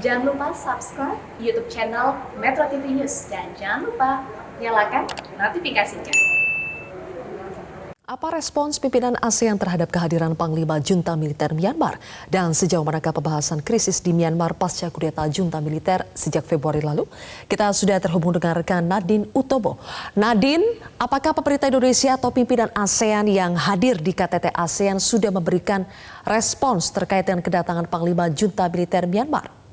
Jangan lupa subscribe YouTube channel Metro TV News dan jangan lupa nyalakan notifikasinya. Apa respons pimpinan ASEAN terhadap kehadiran Panglima Junta Militer Myanmar? Dan sejauh manakah pembahasan krisis di Myanmar pasca kudeta junta militer sejak Februari lalu? Kita sudah terhubung dengan rekan Nadine Utomo. Nadine, apakah pemerintah Indonesia atau pimpinan ASEAN yang hadir di KTT ASEAN sudah memberikan respons terkait dengan kedatangan Panglima Junta Militer Myanmar?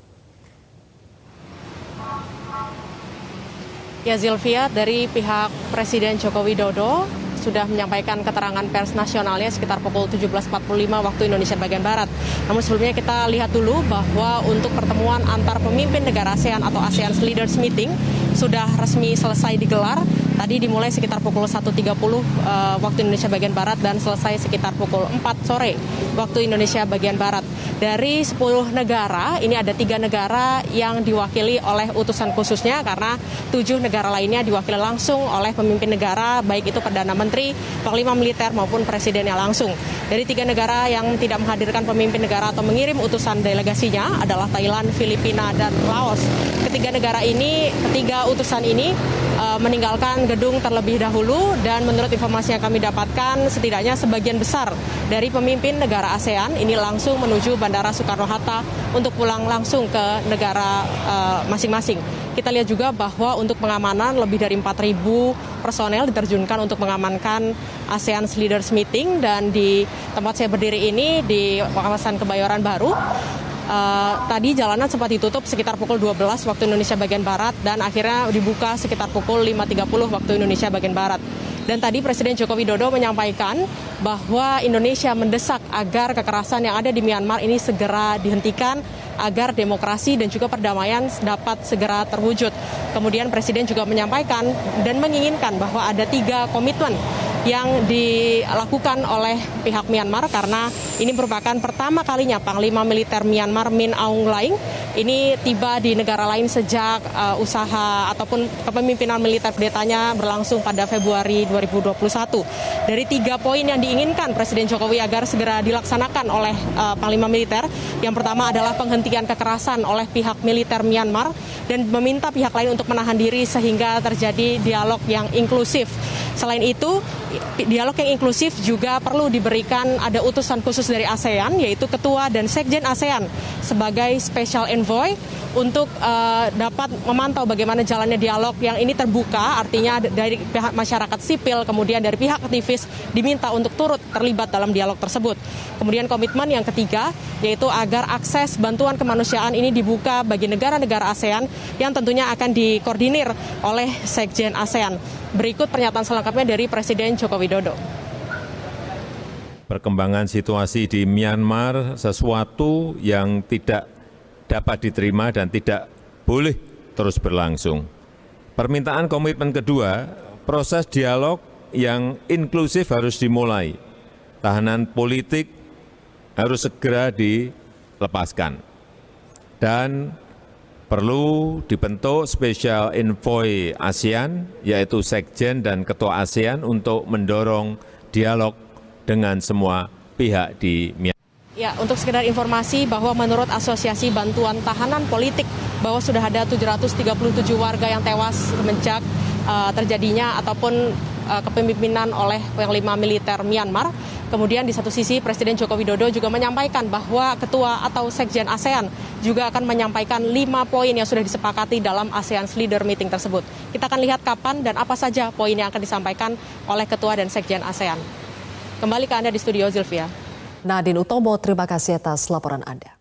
Ya Zilvia, dari pihak Presiden Joko Widodo sudah menyampaikan keterangan pers nasionalnya sekitar pukul 17.45 waktu Indonesia bagian Barat. Namun sebelumnya kita lihat dulu bahwa untuk pertemuan antar pemimpin negara ASEAN atau ASEAN Leaders Meeting sudah resmi selesai digelar. Tadi dimulai sekitar pukul 1.30 waktu Indonesia bagian Barat dan selesai sekitar pukul 4 sore waktu Indonesia bagian Barat. Dari 10 negara, ini ada 3 negara yang diwakili oleh utusan khususnya karena 7 negara lainnya diwakili langsung oleh pemimpin negara, baik itu Perdana Menteri, Panglima Militer maupun Presidennya langsung. Dari 3 negara yang tidak menghadirkan pemimpin negara atau mengirim utusan delegasinya adalah Thailand, Filipina, dan Laos. Ketiga negara ini, ketiga utusan ini meninggalkan gedung terlebih dahulu dan menurut informasi yang kami dapatkan setidaknya sebagian besar dari pemimpin negara ASEAN ini langsung menuju Bandara Soekarno-Hatta untuk pulang langsung ke negara masing-masing. Kita lihat juga bahwa untuk pengamanan lebih dari 4.000 personel diterjunkan untuk mengamankan ASEAN Leaders Meeting dan di tempat saya berdiri ini di kawasan Kebayoran Baru. Tadi jalanan sempat ditutup sekitar pukul 12 waktu Indonesia bagian Barat dan akhirnya dibuka sekitar pukul 5.30 waktu Indonesia bagian Barat. Dan tadi Presiden Joko Widodo menyampaikan bahwa Indonesia mendesak agar kekerasan yang ada di Myanmar ini segera dihentikan agar demokrasi dan juga perdamaian dapat segera terwujud. Kemudian Presiden juga menyampaikan dan menginginkan bahwa ada 3 komitmen yang dilakukan oleh pihak Myanmar karena ini merupakan pertama kalinya Panglima Militer Myanmar Min Aung Hlaing ini tiba di negara lain sejak usaha ataupun kepemimpinan militer kudetanya berlangsung pada Februari 2021. Dari 3 poin yang diinginkan Presiden Jokowi agar segera dilaksanakan oleh Panglima Militer, yang pertama adalah penghentian kekerasan oleh pihak militer Myanmar dan meminta pihak lain untuk menahan diri sehingga terjadi dialog yang inklusif. Selain itu, dialog yang inklusif juga perlu diberikan ada utusan khusus dari ASEAN, yaitu Ketua dan Sekjen ASEAN sebagai Special Envoy untuk dapat memantau bagaimana jalannya dialog yang ini terbuka, artinya dari pihak masyarakat sipil, kemudian dari pihak aktivis diminta untuk turut terlibat dalam dialog tersebut. Kemudian komitmen yang ketiga, yaitu agar akses bantuan kemanusiaan ini dibuka bagi negara-negara ASEAN yang tentunya akan dikoordinir oleh Sekjen ASEAN. Berikut pernyataan selengkapnya dari Presiden Joko Widodo. Perkembangan situasi di Myanmar sesuatu yang tidak dapat diterima dan tidak boleh terus berlangsung. Permintaan komitmen kedua, proses dialog yang inklusif harus dimulai. Tahanan politik harus segera dilepaskan. Dan perlu dibentuk Special Envoy ASEAN, yaitu Sekjen dan Ketua ASEAN untuk mendorong dialog dengan semua pihak di Myanmar. Ya, untuk sekedar informasi bahwa menurut Asosiasi Bantuan Tahanan Politik bahwa sudah ada 737 warga yang tewas semenjak terjadinya ataupun kepemimpinan oleh Panglima Militer Myanmar. Kemudian di satu sisi Presiden Joko Widodo juga menyampaikan bahwa Ketua atau Sekjen ASEAN juga akan menyampaikan 5 poin yang sudah disepakati dalam ASEAN Leader Meeting tersebut. Kita akan lihat kapan dan apa saja poin yang akan disampaikan oleh Ketua dan Sekjen ASEAN. Kembali ke Anda di studio, Zilvia. Nadine Utomo, terima kasih atas laporan Anda.